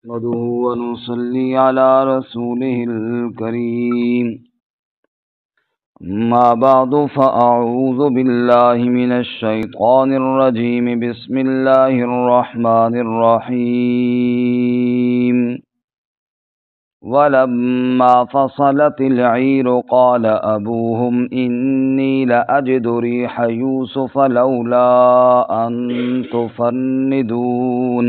نحمده ونصلي على رسوله الكريم. ما بعد فأعوذ بالله من الشيطان الرجيم. بسم الله الرحمن الرحيم. ولما فصلت العير قال أبوهم إني لأجد ريح يوسف لولا أن تفندون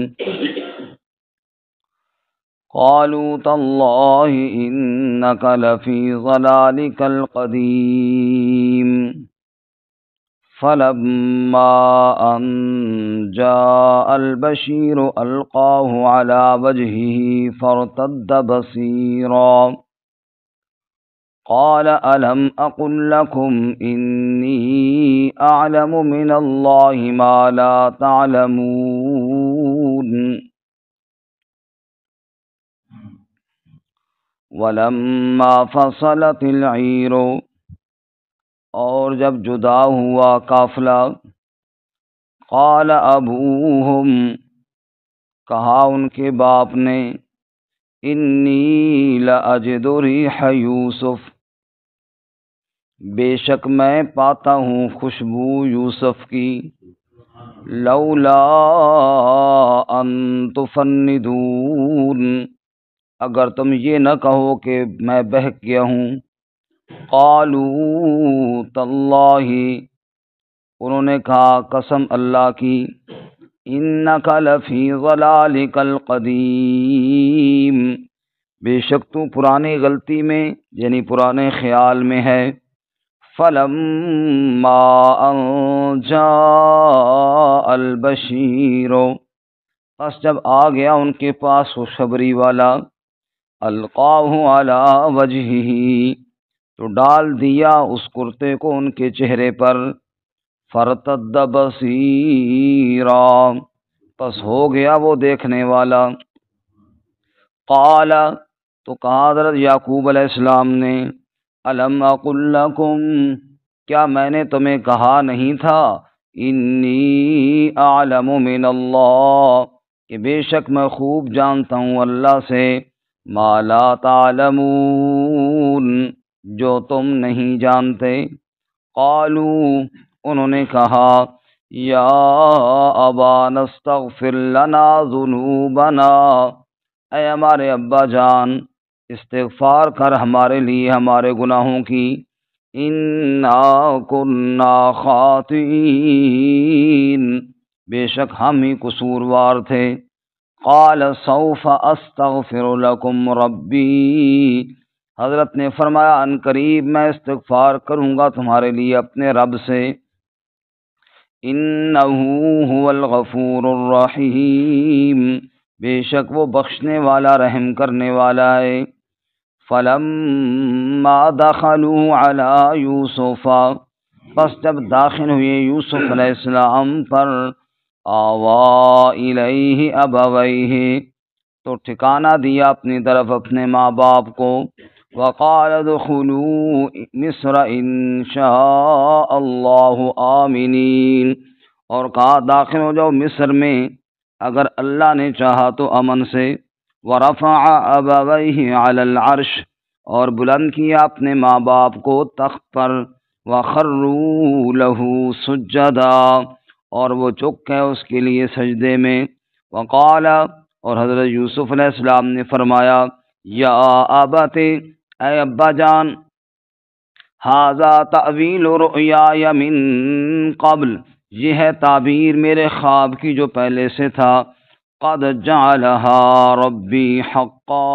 قالوا تالله إنك لفي ضلالك القديم. فلما أن جاء البشير ألقاه على وجهه فارتد بصيرا قال ألم أقل لكم إني أعلم من الله ما لا تعلمون. ولما فصلت العیر، اور جب جدا ہوا قافلہ، قال ابوہم، کہا ان کے باپ نے، انی لاجد ریح یوسف، بے شک میں پاتا ہوں خوشبو یوسف کی، لولا ان تفندون، اگر تم یہ نہ کہو کہ میں بہک گیا ہوں. قالوا تاللہ، انہوں نے کہا قسم اللہ کی، انک لفی ضلالک القدیم، بے شک تو پرانی غلطی میں یعنی پرانے خیال میں ہے. فلما ان جاء البشیر، پس جب آ گیا ان کے پاس خوشخبری والا، القاہ علی وجہہ، تو ڈال دیا اس کرتے کو ان کے چہرے پر، فرتد بصیرا، پس ہو گیا وہ دیکھنے والا. قال، تو کہا حضرت یعقوب علیہ السلام نے، الم اقل لکم، کیا میں نے تمہیں کہا نہیں تھا، انی اعلم من اللہ، کہ بے شک میں خوب جانتا ہوں اللہ سے، ما لا تعلمون، جو تم نہیں جانتے. قالوا، انہوں نے کہا، یا ابانا استغفر لنا ذنوبنا، اے ہمارے ابا جان استغفار کر ہمارے لیے ہمارے گناہوں کی، انا کنا خاطئین، بے شک ہم ہی قصوروار تھے. قال سوف استغفر لکم ربی، حضرت نے فرمایا ان قریب میں استغفار کروں گا تمہارے لیے اپنے رب سے، انہ هو الغفور الرحیم، بے شک وہ بخشنے والا رحم کرنے والا ہے. فلما دخلوا علی یوسف، پس جب داخل ہوئے یوسف علیہ السلام پر، آوا الیہ ابویہ، تو ٹھکانہ دیا اپنی طرف اپنے ماں باپ کو، وقال ادخلوا مصر ان شاء اللہ آمنین، اور کہا داخل ہو جاؤ مصر میں اگر اللہ نے چاہا تو امن سے. ورفع ابویہ علی العرش، اور بلند کیا اپنے ماں باپ کو تخت پر، وخروا لہ سجدا، اور وہ چک ہے اس کے لیے سجدے میں. وقال، اور حضرت یوسف علیہ السلام نے فرمایا، یا ابت، اے ابا جان، ھذا تأویل رؤیای من قبل، یہ ہے تعبیر میرے خواب کی جو پہلے سے تھا. قد جعلھا ربی حقا،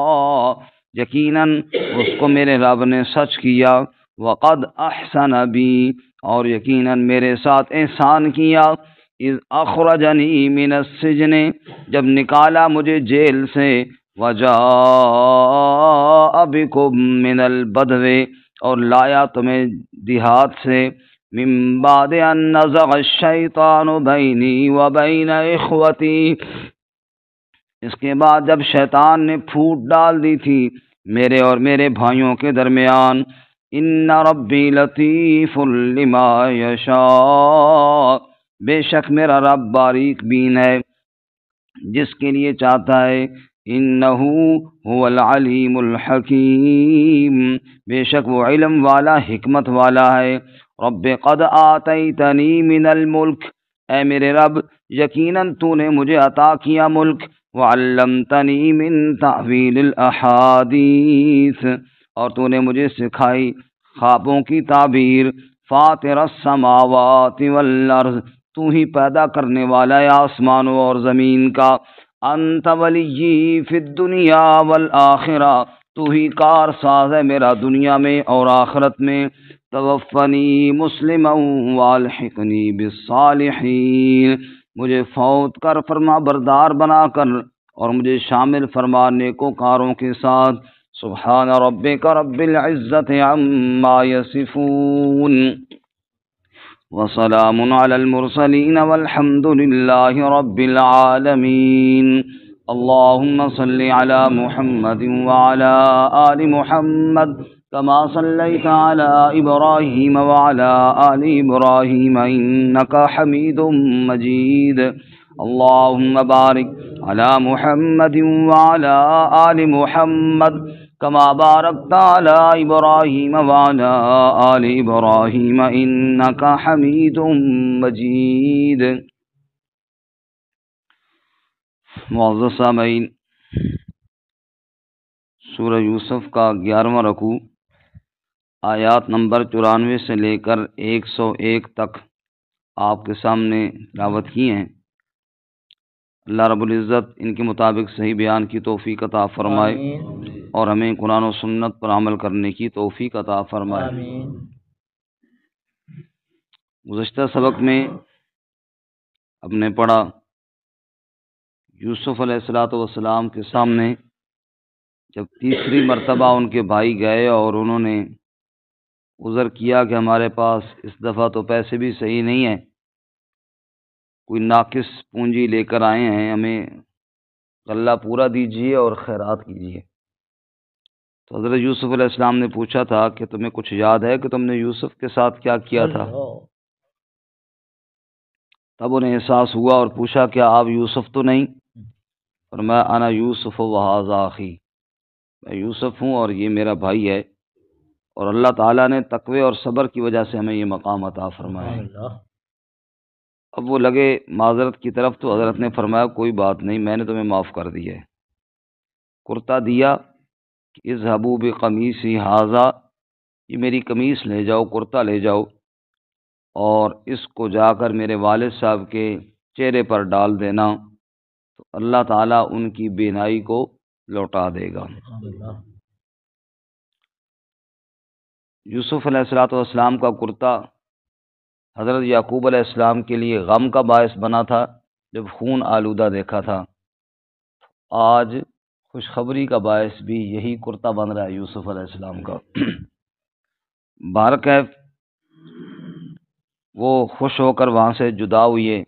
یقیناً اس کو میرے رب نے سچ کیا. وقد احسن بی، اور یقیناً میرے ساتھ احسان کیا. اذ اخرجنی من السجن، جب نکالا مجھے جیل سے. وجاء بکم من البدو، اور لایا تمہیں دیہات سے. من بعد ان نزغ الشیطان بینی وبین اخوتی، اس کے بعد جب شیطان نے پھوٹ ڈال دی تھی میرے اور میرے بھائیوں کے درمیان. ان ربی لطیف لما یشاء، بے شک میرا رب باریک بین ہے جس کے لیے چاہتا ہے. انہ هو العلیم الحکیم، بے شک وہ علم والا حکمت والا ہے۔ رب قد آتیتنی من الملک، اے میرے رب یقیناً تو نے مجھے عطا کیا ملک، وعلمتنی من تعویل الاحادیث، اور تو نے مجھے سکھائی خوابوں کی تعبیر، فاطر السماوات والارض، تو ہی پیدا کرنے والا ہے آسمانوں اور زمین کا، انت ولی فی الدنیا والآخرہ، تو ہی کار ساز ہے میرا دنیا میں اور آخرت میں، توفنی مسلما والحقنی بالصالحین، مجھے فوت کر فرما بردار بنا کر اور مجھے شامل فرما نیکوکاروں کے ساتھ۔ سبحان ربک رب العزت عما یصفون وسلام علی المرسلین والحمد للہ رب العالمین۔ اللہم صل علی محمد وعلی آل محمد كما صليت على إبراهيم وعلى آل إبراهيم إنك حميد مجيد، اللهم بارك على محمد وعلى آل محمد كما باركت على إبراهيم وعلى آل إبراهيم إنك حميد مجيد۔ معزز سامعین، سورہ یوسف کا 11واں رکوع آیات نمبر 94 سے لے کر 101 تک آپ کے سامنے تلاوت کی ہیں۔ اللہ رب العزت ان کے مطابق صحیح بیان کی توفیق عطا فرمائے اور ہمیں قرآن و سنت پر عمل کرنے کی توفیق عطا فرمائے۔ گزشتہ سبق میں ہم نے پڑھا یوسف علیہ السلام کے سامنے جب تیسری مرتبہ ان کے بھائی گئے اور انہوں نے عذر کیا کہ ہمارے پاس اس دفعہ تو پیسے بھی صحیح نہیں ہیں، کوئی ناقص پونجی لے کر آئے ہیں، ہمیں غلہ پورا دیجیے اور خیرات کیجیے۔ تو حضرت یوسف علیہ السلام نے پوچھا تھا کہ تمہیں کچھ یاد ہے کہ تم نے یوسف کے ساتھ کیا کیا تھا؟ تب انہیں احساس ہوا اور پوچھا کیا آپ یوسف تو نہیں؟ فرمایا انا یوسف وہذا اخی، میں یوسف ہوں اور یہ میرا بھائی ہے، اور اللہ تعالیٰ نے تقوی اور صبر کی وجہ سے ہمیں یہ مقام عطا فرمایا۔ اب وہ لگے معذرت کی طرف تو حضرت نے فرمایا کوئی بات نہیں، میں نے تمہیں معاف کر دیا ہے۔ کرتا دیا کہ اذهبوا بقمیصی ھذا، یہ میری قمیص لے جاؤ، کرتا لے جاؤ اور اس کو جا کر میرے والد صاحب کے چہرے پر ڈال دینا، تو اللہ تعالیٰ ان کی بینائی کو لوٹا دے گا۔ یوسف علیہ السلام کا کرتا حضرت یعقوب علیہ السلام کے لیے غم کا باعث بنا تھا جب خون آلودہ دیکھا تھا، آج خوشخبری کا باعث بھی یہی کرتا بن رہا ہے یوسف علیہ السلام کا۔ بہرکیف وہ خوش ہو کر وہاں سے جدا ہوئے،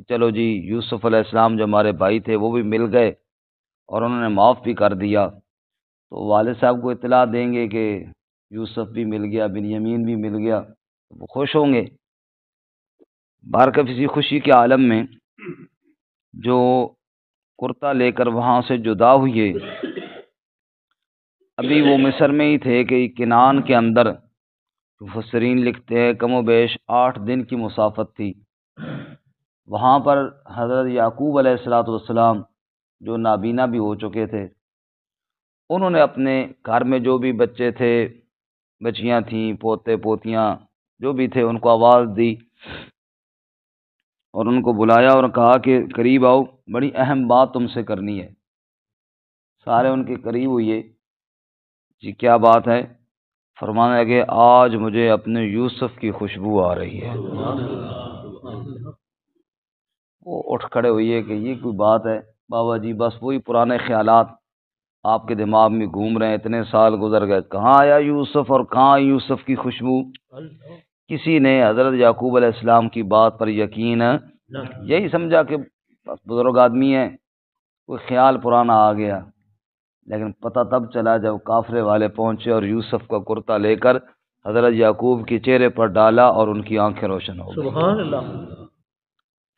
چلو جی یوسف علیہ السلام جو ہمارے بھائی تھے وہ بھی مل گئے اور انہوں نے معاف بھی کر دیا، تو والد صاحب کو اطلاع دیں گے کہ یوسف بھی مل گیا، بنیامین بھی مل گیا، وہ خوش ہوں گے۔ بہرکیف اسی خوشی کے عالم میں جو کرتا لے کر وہاں سے جدا ہوئے، ابھی وہ مصر میں ہی تھے کہ کنعان کے اندر مفسرین لکھتے ہیں کم و بیش 8 دن کی مسافت تھی۔ وہاں پر حضرت یعقوب علیہ السلام جو نابینا بھی ہو چکے تھے، انہوں نے اپنے گھر میں جو بھی بچے تھے، بچیاں تھیں، پوتے پوتیاں جو بھی تھے، ان کو آواز دی اور ان کو بلایا اور کہا کہ قریب آؤ، بڑی اہم بات تم سے کرنی ہے۔ سارے ان کے قریب ہوئے، جی کیا بات ہے؟ فرمانے لگے آج مجھے اپنے یوسف کی خوشبو آ رہی ہے۔ وہ اٹھ کھڑے ہوئے کہ یہ کوئی بات ہے بابا جی؟ بس وہی پرانے خیالات آپ کے دماغ میں گھوم رہے ہیں، اتنے سال گزر گئے، کہاں آیا یوسف اور کہاں یوسف کی خوشبو؟ کسی نے حضرت یعقوب علیہ السلام کی بات پر یقین یہی سمجھا کہ بس بزرگ آدمی ہے، کوئی خیال پرانا آ گیا، لیکن پتہ تب چلا جب کافرے والے پہنچے اور یوسف کا کرتا لے کر حضرت یعقوب کے چہرے پر ڈالا اور ان کی آنکھیں روشن ہو گئی۔ سبحان اللہ۔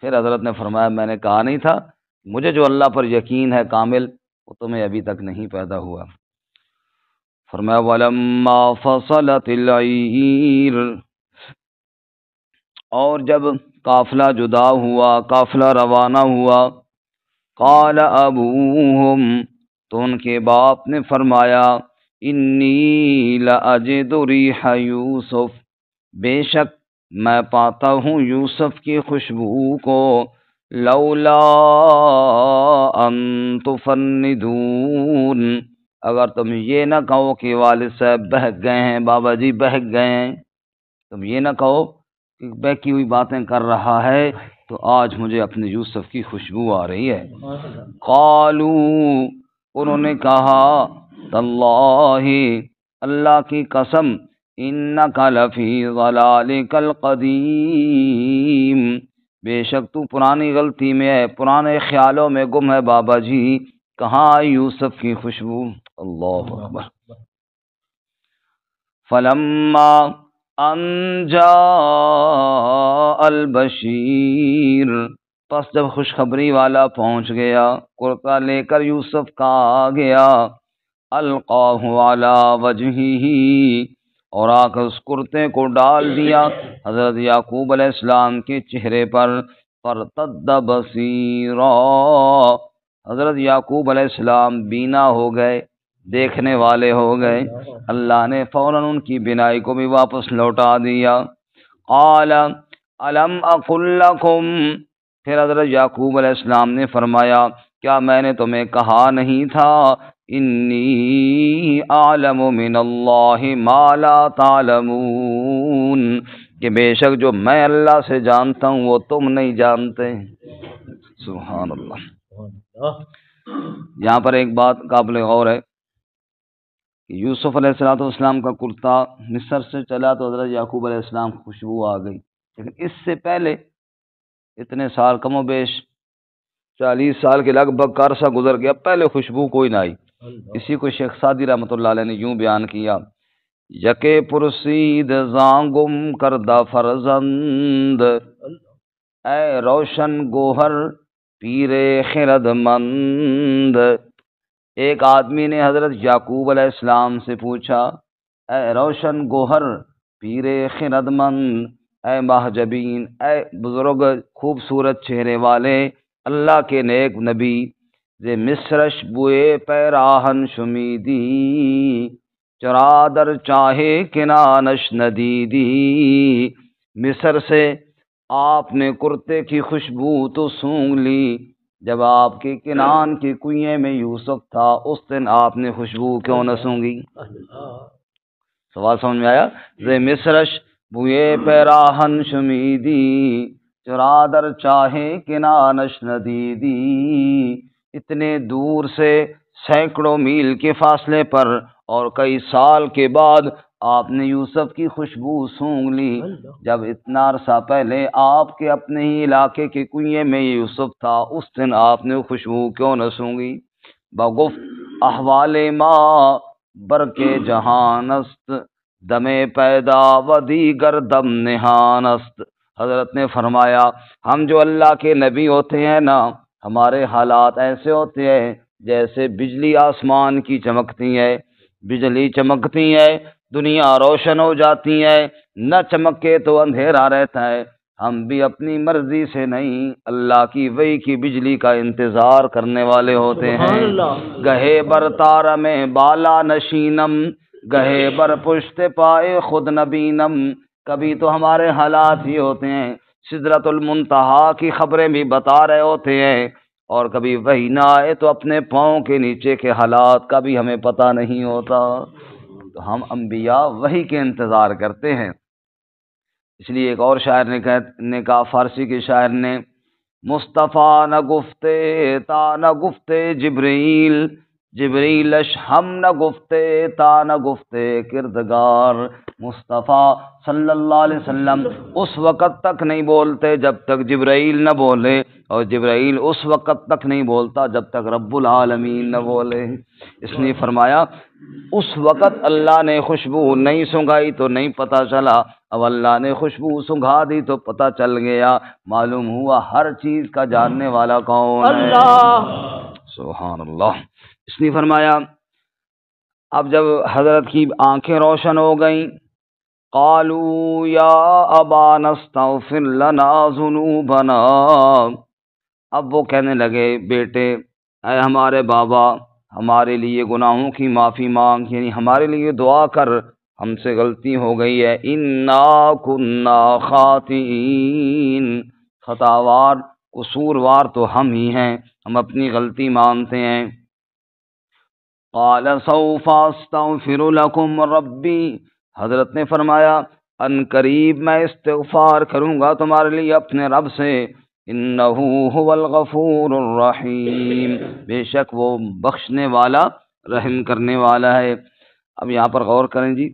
پھر حضرت نے فرمایا میں نے کہا نہیں تھا، مجھے جو اللہ پر یقین ہے کامل، وہ تمہیں ابھی تک نہیں پیدا ہوا۔ فرمایا وَلَمَّا فَصَلَتِ الْعِيرُ، اور جب قافلہ جدا ہوا، قافلہ روانہ ہوا، قال ابوہم، تو ان کے باپ نے فرمایا انی لأجد ریح یوسف، بے شک میں پاتا ہوں یوسف کی خوشبو کو، لولا ان تفندون، اگر تم یہ نہ کہو کہ والد صاحب بہک گئے ہیں، بابا جی بہک گئے ہیں، تم یہ نہ کہو کہ بہکی ہوئی باتیں کر رہا ہے، تو آج مجھے اپنے یوسف کی خوشبو آ رہی ہے۔ قالو، انہوں نے کہا تاللہ، اللہ کی قسم، انک لفی ضلالک القدیم، بے شک تو پرانی غلطی میں ہے، پرانے خیالوں میں گم ہے بابا جی، کہاں یوسف کی خوشبو؟ اللہ اکبر۔ فلما ان جاء البشیر، پس جب خوشخبری والا پہنچ گیا، کرتا لے کر یوسف کا آ گیا، القاہ علی وجہہ، اور آ کر اس کرتے کو ڈال دیا حضرت یعقوب علیہ السلام کے چہرے پر، فارتد بصیرا، حضرت یعقوب علیہ السلام بینا ہو گئے، دیکھنے والے ہو گئے، اللہ نے فوراً ان کی بینائی کو بھی واپس لوٹا دیا۔ قال الم اقل لکم، پھر حضرت یعقوب علیہ السلام نے فرمایا کیا میں نے تمہیں کہا نہیں تھا، انی اعلم من اللہ ما لا تعلمون، کہ بے شک جو میں اللہ سے جانتا ہوں وہ تم نہیں جانتے۔ سبحان اللہ۔ یہاں پر ایک بات قابل غور ہے کہ یوسف علیہ السلام کا کرتا مصر سے چلا تو حضرت یعقوب علیہ السلام کی خوشبو آ گئی، لیکن اس سے پہلے اتنے سال، کم و بیش 40 سال کے لگ بھگ کا عرصہ گزر گیا، پہلے خوشبو کوئی نہ آئی۔ اسی کو شیخ سعدی رحمۃ اللہ علیہ نے یوں بیان کیا، یکے پرسید زانگم کردہ فرزند، اے روشن گوہر پیرے خرد مند، ایک آدمی نے حضرت یعقوب علیہ السلام سے پوچھا اے روشن گوہر پیرے خرد مند، اے محجبین، اے بزرگ خوبصورت چہرے والے اللہ کے نیک نبی، زے مصرش بوئے پیراہن شمیدی، چرادر چاہے کنانش ندیدی، مصر سے آپ نے کرتے کی خوشبو تو سونگ لی، جب آپ کے کنان کے کنویں میں یوسف تھا اس دن آپ نے خوشبو کیوں نہ سونگی؟ سوال سمجھ میں آیا؟ زے مصرش بوئے پیراہن شمیدی، چرادر چاہے کنانش ندیدی، اتنے دور سے سینکڑوں میل کے فاصلے پر اور کئی سال کے بعد آپ نے یوسف کی خوشبو سونگ لی، جب اتنا عرصہ پہلے آپ کے اپنے ہی علاقے کے کنویں میں یوسف تھا اس دن آپ نے خوشبو کیوں نہ سونگی؟ بگفت احوال ما برکے جہانست، دمے پیدا و دیگر دم نہانست، حضرت نے فرمایا ہم جو اللہ کے نبی ہوتے ہیں نا، ہمارے حالات ایسے ہوتے ہیں جیسے بجلی آسمان کی چمکتی ہے، بجلی چمکتی ہے دنیا روشن ہو جاتی ہے، نہ چمکے تو اندھیرا رہتا ہے، ہم بھی اپنی مرضی سے نہیں اللہ کی وحی کی بجلی کا انتظار کرنے والے ہوتے ہیں۔ گہے بر تار میں بالا نشینم، گہے بر پشت پائے خود نبینم، کبھی تو ہمارے حالات ہی ہوتے ہیں سدرۃ المنتہا کی خبریں بھی بتا رہے ہوتے ہیں، اور کبھی وحی نہ آئے تو اپنے پاؤں کے نیچے کے حالات کا بھی ہمیں پتہ نہیں ہوتا، تو ہم انبیاء وحی کے انتظار کرتے ہیں۔ اس لیے ایک اور شاعر نے کہا، فارسی کے شاعر نے، مصطفیٰ نہ گفتے تا نہ گفتے جبریل، جبریلش ہم نہ گفتے تا نہ گفتے کردگار، مصطفیٰ صلی اللہ علیہ وسلم اس وقت تک نہیں بولتے جب تک جبرائیل نہ بولے، اور جبرائیل اس وقت تک نہیں بولتا جب تک رب العالمین نہ بولے۔ اس نے فرمایا اس وقت اللہ نے خوشبو نہیں سنگھائی تو نہیں پتہ چلا، اب اللہ نے خوشبو سنگھا دی تو پتہ چل گیا، معلوم ہوا ہر چیز کا جاننے والا کون ہے؟ اللہ۔ سبحان اللہ۔ اس نے فرمایا اب جب حضرت کی آنکھیں روشن ہو گئیں، قالوا یا ابانا استغفر لنا ذنوبنا، اب وہ کہنے لگے بیٹے اے ہمارے بابا ہمارے لیے گناہوں کی معافی مانگ، یعنی ہمارے لیے دعا کر، ہم سے غلطی ہو گئی ہے، انا کنا خاطئین، خطاوار قصوروار تو ہم ہی ہیں، ہم اپنی غلطی مانتے ہیں۔ قال سوف استغفر لکم ربی، حضرت نے فرمایا ان قریب میں استغفار کروں گا تمہارے لیے اپنے رب سے، انہ هو الغفور الرحیم، بے شک وہ بخشنے والا رحم کرنے والا ہے۔ اب یہاں پر غور کریں جی،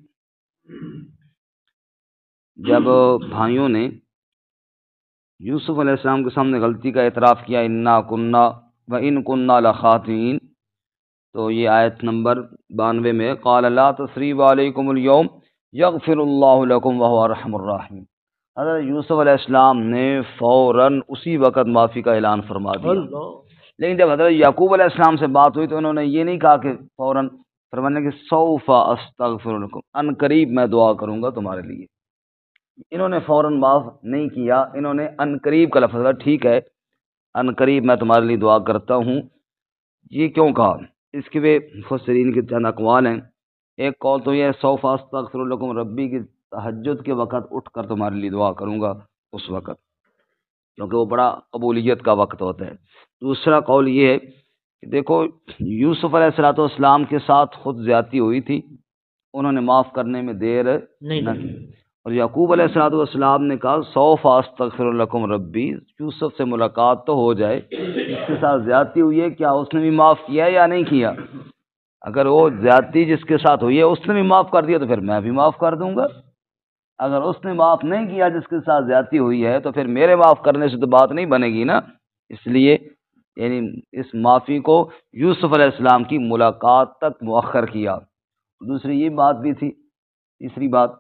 جب بھائیوں نے یوسف علیہ السلام کے سامنے غلطی کا اعتراف کیا، انا کننا وان کننا لخاطئین، تو یہ آیت نمبر 92 میں قال لا تثریب علیکم اليوم یغفر اللہ لکم وہو ارحم الراحمین، حضرت یوسف علیہ السلام نے فوراً اسی وقت معافی کا اعلان فرما دیا۔ لیکن جب حضرت یعقوب علیہ السلام سے بات ہوئی تو انہوں نے یہ نہیں کہا کہ فوراً، فرمانے کہ سوف استغفر لکم، ان قریب میں دعا کروں گا تمہارے لیے، انہوں نے فوراً معاف نہیں کیا، انہوں نے ان قریب کا لفظ، ٹھیک ہے ان قریب میں تمہارے لیے دعا کرتا ہوں۔ یہ کیوں کہا؟ اس کے بھی مفسرین کے چند اقوال ہیں۔ ایک قول تو یہ سوف استغفر لکم ربی کی تہجد کے وقت اٹھ کر تمہارے لیے دعا کروں گا اس وقت، کیونکہ وہ بڑا قبولیت کا وقت ہوتا ہے۔ دوسرا قول یہ ہے کہ دیکھو یوسف علیہ السلام کے ساتھ خود زیادتی ہوئی تھی، انہوں نے معاف کرنے میں دیر نہ کی، اور یعقوب علیہ السلام نے کہا سوف استغفر لکم ربی، یوسف سے ملاقات تو ہو جائے، اس کے ساتھ زیادتی ہوئی ہے، کیا اس نے بھی معاف کیا یا نہیں کیا؟ اگر وہ زیادتی جس کے ساتھ ہوئی ہے اس نے بھی معاف کر دیا تو پھر میں بھی معاف کر دوں گا، اگر اس نے معاف نہیں کیا جس کے ساتھ زیادتی ہوئی ہے تو پھر میرے معاف کرنے سے تو بات نہیں بنے گی نا۔ اس لیے یعنی اس معافی کو یوسف علیہ السلام کی ملاقات تک مؤخر کیا۔ دوسری یہ بات بھی تھی، تیسری بات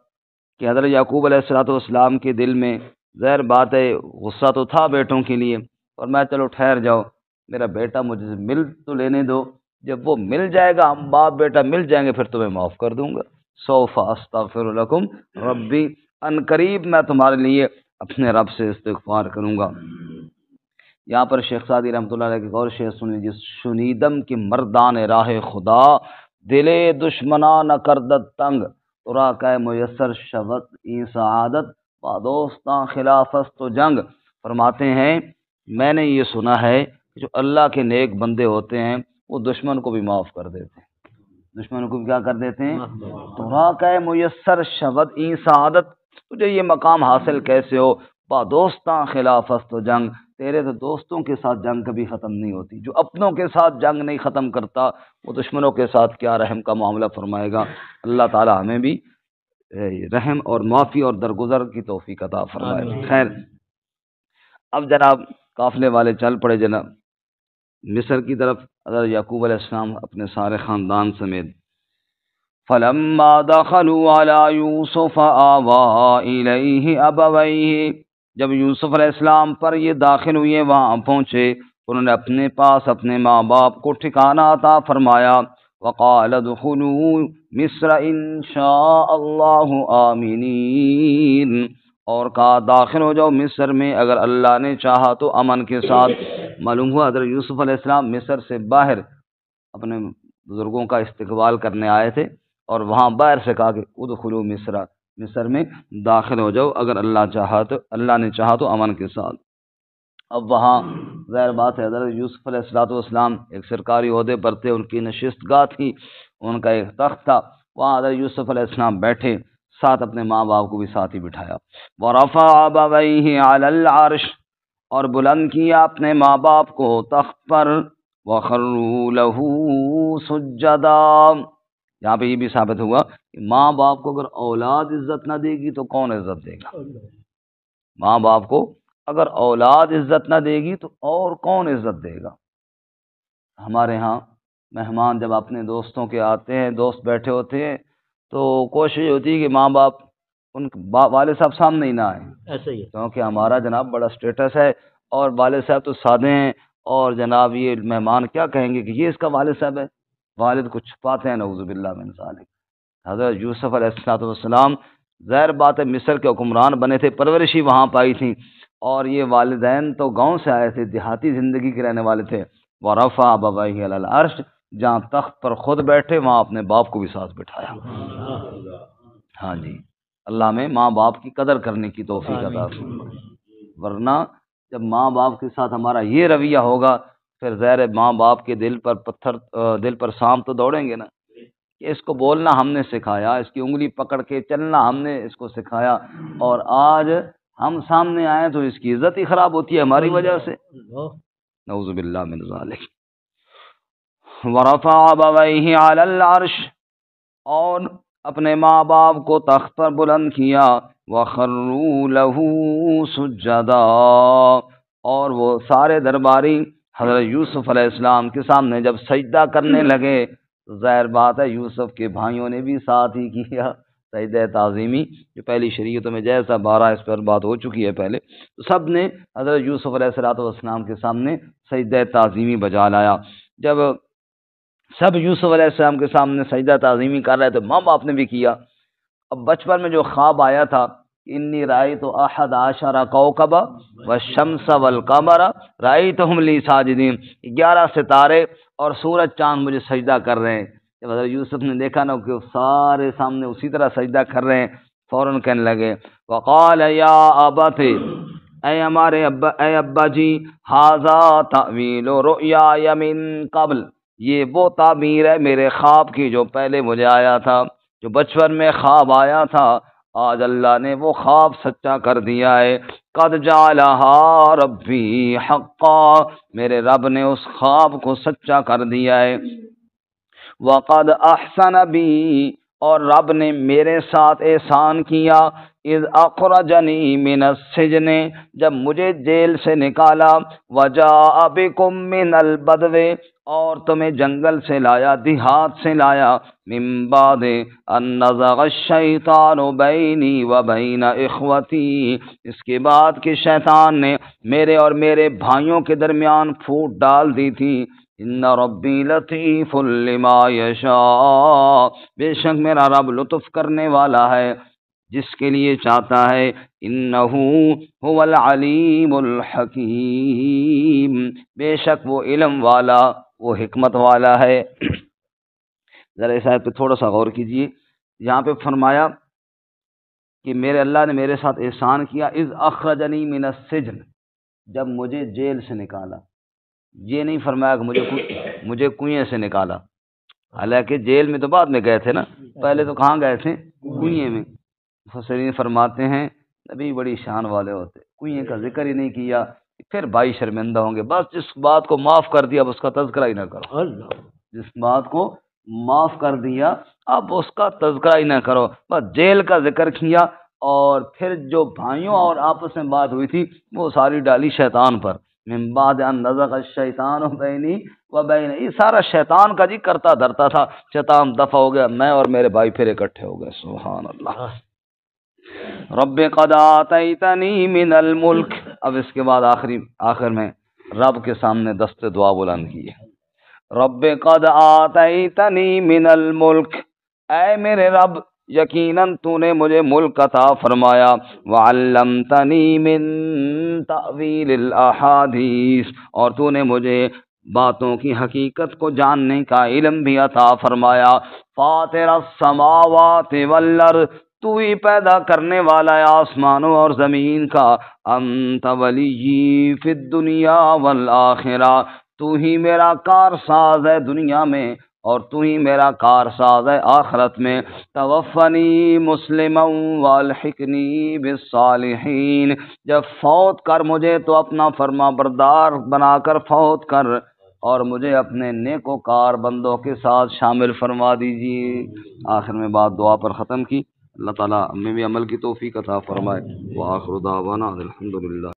کہ حضرت یعقوب علیہ السلام کے دل میں ظاہر بات ہے غصہ تو تھا بیٹوں کے لیے، اور میں چلو ٹھہر جاؤ میرا بیٹا مجھے سے مل تو لینے دو، جب وہ مل جائے گا ہم باپ بیٹا مل جائیں گے پھر تمہیں معاف کر دوں گا۔ سوف استغفر لکم ربی، ان قریب میں تمہارے لیے اپنے رب سے استغفار کروں گا۔ یہاں پر شیخ سعدی رحمۃ اللہ علیہ کی غور شیخ سنی، شنیدم کی مردان راہ خدا، دلے دشمنا نہ کردت تنگ، ترا کہ میسر شبت ای سعادت، با دوستاں خلاف است و جنگ۔ فرماتے ہیں میں نے یہ سنا ہے کہ جو اللہ کے نیک بندے ہوتے ہیں وہ دشمن کو بھی معاف کر دیتے ہیں، دشمن کو بھی کیا کر دیتے ہیں؟ ترا کہ میسر شبت ای سعادت، تجھے یہ مقام حاصل کیسے ہو؟ با دوستاں خلاف است و جنگ، تیرے تو دوستوں کے ساتھ جنگ کبھی ختم نہیں ہوتی، جو اپنوں کے ساتھ جنگ نہیں ختم کرتا وہ دشمنوں کے ساتھ کیا رحم کا معاملہ فرمائے گا۔ اللہ تعالی ہمیں بھی رحم اور معافی اور درگزر کی توفیق عطا فرمائے۔ خیر اب جناب قافلے والے چل پڑے جناب مصر کی طرف، حضرت یعقوب علیہ السلام اپنے سارے خاندان سمیت۔ فلما دخلوا على يوسف آوى إليه أبويه، جب یوسف علیہ السلام پر یہ داخل ہوئے وہاں پہنچے انہوں نے اپنے پاس اپنے ماں باپ کو ٹھکانہ عطا فرمایا۔ وقال ادخلوا مصر ان شاء اللہ آمینین، اور کہا داخل ہو جاؤ مصر میں اگر اللہ نے چاہا تو امن کے ساتھ۔ معلوم ہوا حضرت یوسف علیہ السلام مصر سے باہر اپنے بزرگوں کا استقبال کرنے آئے تھے، اور وہاں باہر سے کہا کہ ادخلوا مصر، مصر میں داخل ہو جاؤ اگر اللہ چاہا تو، اللہ نے چاہا تو امن کے ساتھ۔ اب وہاں ظاہر بات ہے حضرت یوسف علیہ السلام ایک سرکاری عہدے پر تھے، ان کی نشست گاہ تھی، ان کا ایک تخت تھا، وہاں حضرت یوسف علیہ السلام بیٹھے، ساتھ اپنے ماں باپ کو بھی ساتھ ہی بٹھایا۔ وَرَفَعَ أَبَوَيْهِ عَلَى الْعَرْشِ، اور بلند کیا اپنے ماں باپ کو تخت پر، وَخَرُّوا لَهُ سُجَّدًا، یہاں پہ یہ بھی ثابت ہوا کہ ماں باپ کو اگر اولاد عزت نہ دے گی تو کون عزت دے گا؟ ماں باپ کو اگر اولاد عزت نہ دے گی تو اور کون عزت دے گا؟ ہمارے ہاں مہمان جب اپنے دوستوں کے آتے ہیں، دوست بیٹھے ہوتے ہیں تو کوشش ہوتی ہے کہ ماں باپ ان والد صاحب سامنے ہی نہ آئیں، ایسا ہی ہے، کیونکہ ہمارا جناب بڑا سٹیٹس ہے اور والد صاحب تو سادے ہیں، اور جناب یہ مہمان کیا کہیں گے کہ یہ اس کا والد صاحب ہے، والد کو چھپاتے ہیں، نعوذ باللہ من ذالک۔ حضرت یوسف علیہ السلام ظاہر بات ہے مصر کے حکمران بنے تھے، پرورشی وہاں پائی تھی، اور یہ والدین تو گاؤں سے آئے تھے، دیہاتی زندگی کے رہنے والے تھے۔ ورفع ابویہ علی العرش، جہاں تخت پر خود بیٹھے وہاں اپنے باپ کو بھی ساتھ بٹھایا۔ ہاں جی، اللہ میں ماں باپ کی قدر کرنے کی توفیق عطا فرمائے، ورنہ جب ماں باپ کے ساتھ ہمارا یہ رویہ ہوگا پھر ظاہر ماں باپ کے دل پر سانپ تو دوڑیں گے نا، کہ اس کو بولنا ہم نے سکھایا، اس کی انگلی پکڑ کے چلنا ہم نے اس کو سکھایا، اور آج ہم سامنے آئے تو اس کی عزت ہی خراب ہوتی ہے ہماری وجہ سے، نعوذ باللہ من ذالک۔ ورفع ابویہ علی العرش، اور اپنے ماں باپ کو تخت پر بلند کیا، وخروا لہ سجدا، اور وہ سارے درباری حضرت یوسف علیہ السلام کے سامنے جب سجدہ کرنے لگے، ظاہر بات ہے یوسف کے بھائیوں نے بھی ساتھ ہی کیا سجدہ تعظیمی، جو پہلی شریعتوں میں جیسا 12 اس پر بات ہو چکی ہے پہلے، تو سب نے حضرت یوسف علیہ السلام کے سامنے سجدہ تعظیمی بجا لایا۔ جب سب یوسف علیہ السلام کے سامنے سجدہ تعظیمی کر رہے تھے، ماں باپ نے بھی کیا۔ اب بچپن میں جو خواب آیا تھا، انی رأیت احد عشر کوکبا والشمس والقمر رأیتہم لی ساجدین، 11 ستارے اور سورج چاند مجھے سجدہ کر رہے ہیں۔ جب حضرت یوسف نے دیکھا نا کہ سارے سامنے اسی طرح سجدہ کر رہے ہیں، فوراً کہنے لگے وقال یا ابت، اے ہمارے ابا، اے ابا جی، ھذا تأویل رؤیای من قبل، یہ وہ تعبیر ہے میرے خواب کی جو پہلے مجھے آیا تھا، جو بچپن میں خواب آیا تھا، آج اللہ نے وہ خواب سچا کر دیا ہے۔ قد جعلہا ربی حقا، میرے رب نے اس خواب کو سچا کر دیا ہے۔ وقد احسن بی، اور رب نے میرے ساتھ احسان کیا، اذ اخرجنی من السجن، جب مجھے جیل سے نکالا، وجاء بکم من البدو، اور تمہیں جنگل سے لایا، دیہات سے لایا، من بعد ان نزغ الشیطان بینی وبین اخوتی، اس کے بعد کہ شیطان نے میرے اور میرے بھائیوں کے درمیان پھوٹ ڈال دی تھی۔ ان ربی لطیف لما یشاء، بے شک میرا رب لطف کرنے والا ہے جس کے لیے چاہتا ہے، انہ هو العلیم الحکیم، بے شک وہ علم والا، وہ حکمت والا ہے۔ ذرا اس آیت پہ تھوڑا سا غور کیجئے، یہاں پہ فرمایا کہ میرے اللہ نے میرے ساتھ احسان کیا، اذ اخرجنی من السجن، جب مجھے جیل سے نکالا، یہ نہیں فرمایا کہ مجھے کنویں سے نکالا، حالانکہ جیل میں تو بعد میں گئے تھے نا، پہلے تو کہاں گئے تھے؟ کنویں میں۔ مفسرین فرماتے ہیں نبی بڑی شان والے ہوتے، کنویں کا ذکر ہی نہیں کیا، پھر بھائی شرمندہ ہوں گے، بس جس بات کو معاف کر دیا اب اس کا تذکرہ ہی نہ کرو، جس بات کو معاف کر دیا اب اس کا تذکرہ ہی نہ کرو، بس جیل کا ذکر کیا، اور پھر جو بھائیوں اور آپس میں بات ہوئی تھی وہ ساری ڈالی شیطان پر، من بعد ان نزغ الشیطان بینی و بین، یہ سارا شیطان کا جی کرتا دھرتا تھا، شیطان دفع ہو گیا، میں اور میرے بھائی پھر اکٹھے ہو گئے، سبحان اللہ۔ رب قد آتیتنی من الملک، اب اس کے بعد آخر میں رب کے سامنے دست دعا بلند کی ہے، رب قد آتیتنی من الملک، اے میرے رب یقیناً تو نے مجھے ملک عطا فرمایا، وعلمتنی من تأویل الاحادیث، اور تو نے مجھے باتوں کی حقیقت کو جاننے کا علم بھی عطا فرمایا، فاطر السماوات والارض، تو ہی پیدا کرنے والا ہے آسمانوں اور زمین کا، انت ولی فی الدنیا والآخرہ، تو ہی میرا کارساز ہے دنیا میں اور تو ہی میرا کارساز ہے آخرت میں، توفنی مسلما والحقنی بالصالحین، جب فوت کر مجھے تو اپنا فرما بردار بنا کر فوت کر، اور مجھے اپنے نیکوکار بندوں کے ساتھ شامل فرما دیجیے۔ آخر میں بات دعا پر ختم کی، اللہ تعالیٰ ہمیں بھی عمل کی توفیق عطا فرمائے، وآخر دعوانا الحمدللہ۔